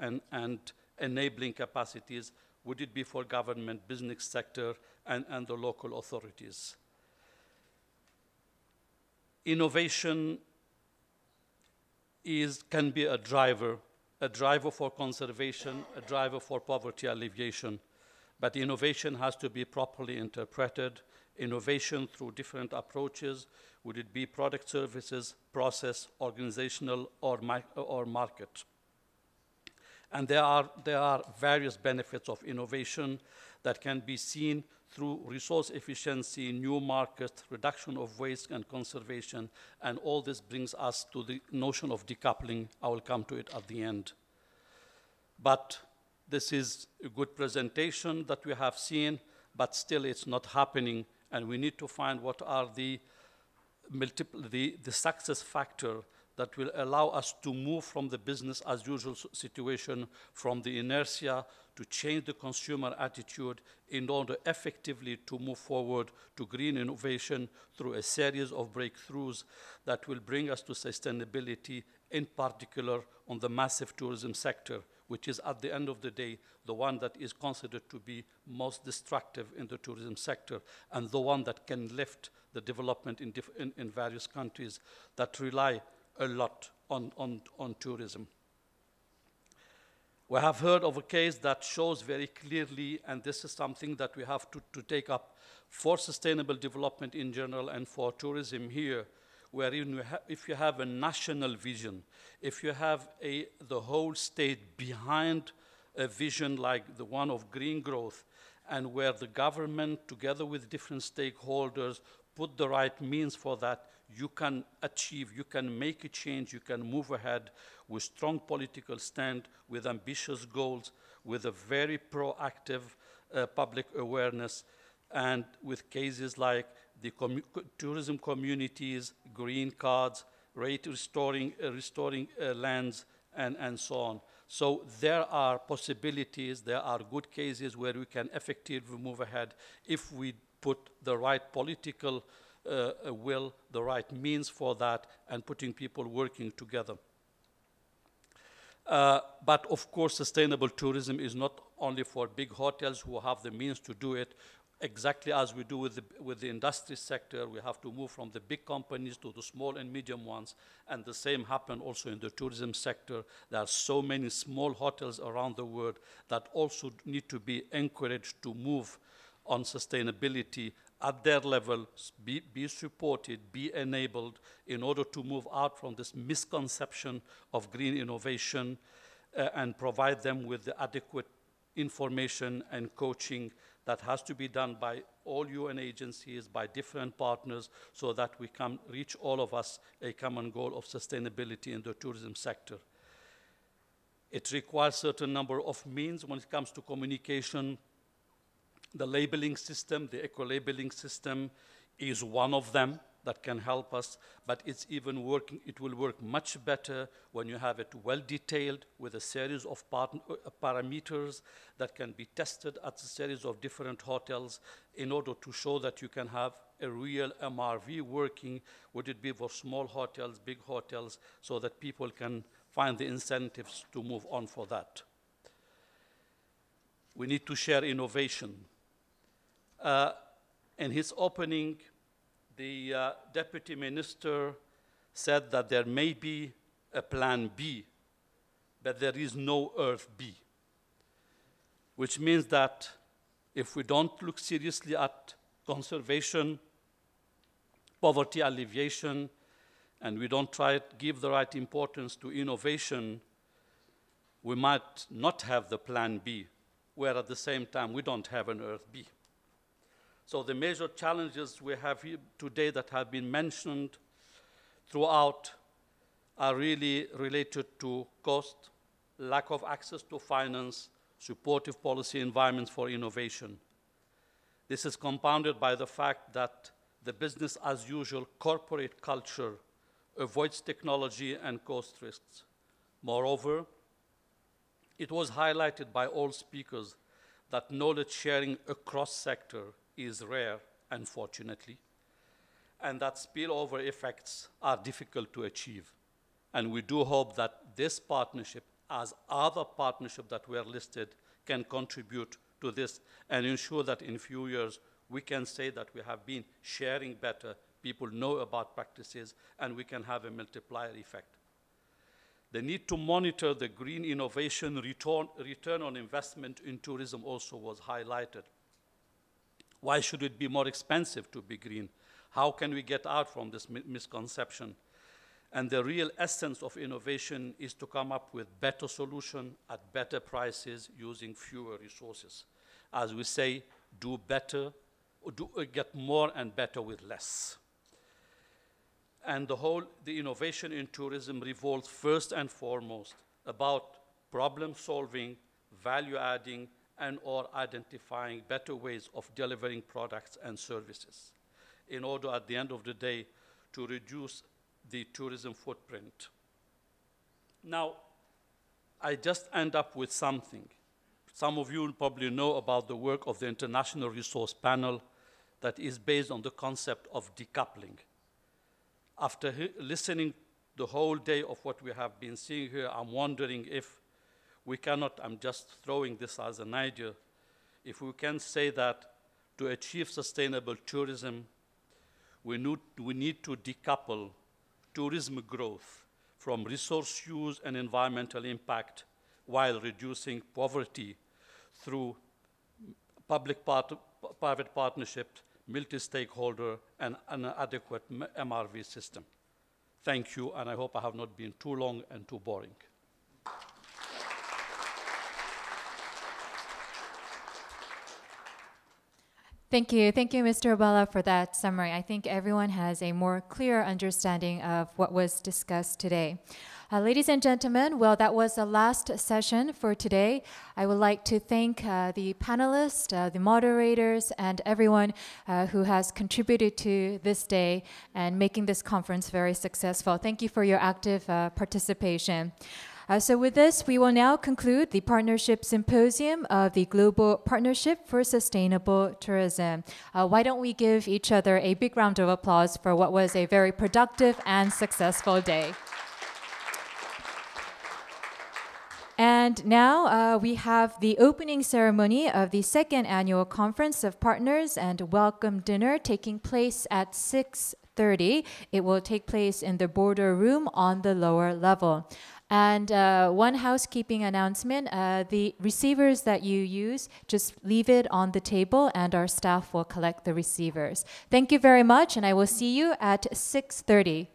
and enabling capacities, would it be for government, business sector, and the local authorities. Innovation can be a driver for conservation, a driver for poverty alleviation. But innovation has to be properly interpreted. Innovation through different approaches, would it be product, services, process, organizational, or market. And there are various benefits of innovation that can be seen through resource efficiency, new markets, reduction of waste, and conservation. And all this brings us to the notion of decoupling. I will come to it at the end. But this is a good presentation that we have seen, but still it's not happening. And we need to find what are the success factor that will allow us to move from the business as usual situation, from the inertia, to change the consumer attitude in order effectively to move forward to green innovation through a series of breakthroughs that will bring us to sustainability, in particular on the massive tourism sector, which is at the end of the day the one that is considered to be most destructive in the tourism sector, and the one that can lift the development in various countries that rely a lot on tourism. We have heard of a case that shows very clearly, and this is something that we have to take up for sustainable development in general and for tourism here, wherein if you have a national vision, if you have the whole state behind a vision like the one of green growth, and where the government, together with different stakeholders, put the right means for that, you can achieve, you can make a change, you can move ahead with strong political stand, with ambitious goals, with a very proactive public awareness, and with cases like the tourism communities, green cards, restoring lands, and so on. So there are possibilities, there are good cases where we can effectively move ahead if we put the right political will, the right means for that, and putting people working together. But of course, sustainable tourism is not only for big hotels who have the means to do it. Exactly as we do with the industry sector, we have to move from the big companies to the small and medium ones, and the same happen also in the tourism sector. There are so many small hotels around the world that also need to be encouraged to move on sustainability at their level, be supported, be enabled in order to move out from this misconception of green innovation and provide them with the adequate information and coaching that has to be done by all UN agencies, by different partners, so that we can reach all of us a common goal of sustainability in the tourism sector. It requires a certain number of means when it comes to communication. The labeling system, the eco-labeling system is one of them that can help us, but it's even working, it will work much better when you have it well detailed with a series of parameters that can be tested at a series of different hotels in order to show that you can have a real MRV working, would it be for small hotels, big hotels, so that people can find the incentives to move on for that. We need to share innovation. In his opening, the Deputy Minister said that there may be a plan B, but there is no Earth B, which means that if we don't look seriously at conservation, poverty alleviation, and we don't try to give the right importance to innovation, we might not have the plan B, where at the same time we don't have an Earth B. So the major challenges we have here today that have been mentioned throughout are really related to cost, lack of access to finance, supportive policy environments for innovation. This is compounded by the fact that the business as usual corporate culture avoids technology and cost risks. Moreover, it was highlighted by all speakers that knowledge sharing across sector is rare, unfortunately, and that spillover effects are difficult to achieve. And we do hope that this partnership, as other partnerships that were listed can contribute to this and ensure that in a few years we can say that we have been sharing better, people know about practices, and we can have a multiplier effect. The need to monitor the green innovation return on investment in tourism also was highlighted. Why should it be more expensive to be green? How can we get out from this misconception? And the real essence of innovation is to come up with better solutions at better prices using fewer resources. As we say, do better, get more and better with less. And the innovation in tourism revolves first and foremost about problem solving, value adding, and or identifying better ways of delivering products and services in order at the end of the day to reduce the tourism footprint. Now, I just end up with something. Some of you will probably know about the work of the International Resource Panel that is based on the concept of decoupling. After listening the whole day of what we have been seeing here, I'm wondering if we cannot, I'm just throwing this as an idea, if we can say that to achieve sustainable tourism, we need to decouple tourism growth from resource use and environmental impact while reducing poverty through public-private partnerships, multi-stakeholder, and an adequate MRV system. Thank you, and I hope I have not been too long and too boring. Thank you, Mr. Hoballah, for that summary. I think everyone has a more clear understanding of what was discussed today. Ladies and gentlemen, well, that was the last session for today. I would like to thank the panelists, the moderators, and everyone who has contributed to this day and making this conference very successful. Thank you for your active participation. So with this, we will now conclude the Partnership Symposium of the Global Partnership for Sustainable Tourism. Why don't we give each other a big round of applause for what was a very productive and successful day. And now we have the opening ceremony of the second annual Conference of Partners and Welcome Dinner taking place at 6:30. It will take place in the border room on the lower level. And one housekeeping announcement, the receivers that you use, just leave it on the table and our staff will collect the receivers. Thank you very much, and I will see you at 6:30.